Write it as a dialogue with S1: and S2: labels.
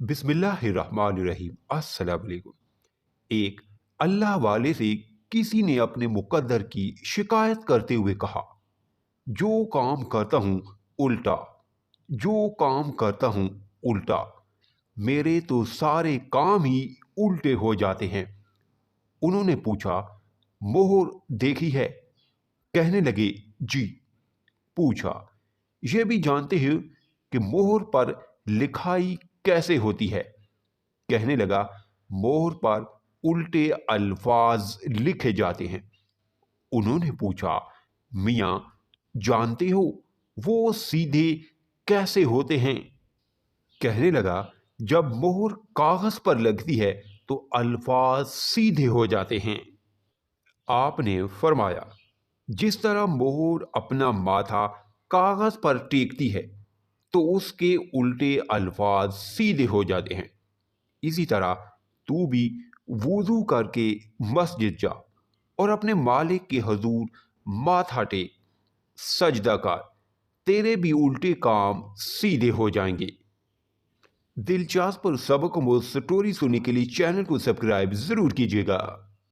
S1: बिस्मिल्लाहिर्रहमानिर्रहीम। अस्सलाम वालेकुम। एक अल्लाह वाले से किसी ने अपने मुकद्दर की शिकायत करते हुए कहा, जो काम करता हूँ उल्टा, जो काम करता हूँ उल्टा, मेरे तो सारे काम ही उल्टे हो जाते हैं। उन्होंने पूछा, मोहर देखी है? कहने लगे, जी। पूछा, ये भी जानते हो कि मोहर पर लिखाई कैसे होती है? कहने लगा, मोहर पर उल्टे अल्फाज लिखे जाते हैं। उन्होंने पूछा, मियां जानते हो वो सीधे कैसे होते हैं? कहने लगा, जब मोहर कागज पर लगती है तो अल्फाज सीधे हो जाते हैं। आपने फरमाया, जिस तरह मोहर अपना माथा कागज पर टेकती है तो उसके उल्टे अल्फाज सीधे हो जाते हैं। इसी तरह तू भी वुजू करके मस्जिद जा और अपने मालिक के हजूर माथा टेक, सजदा कर, तेरे भी उल्टे काम सीधे हो जाएंगे। दिलचस्प और सबक स्टोरी सुनने के लिए चैनल को सब्सक्राइब जरूर कीजिएगा।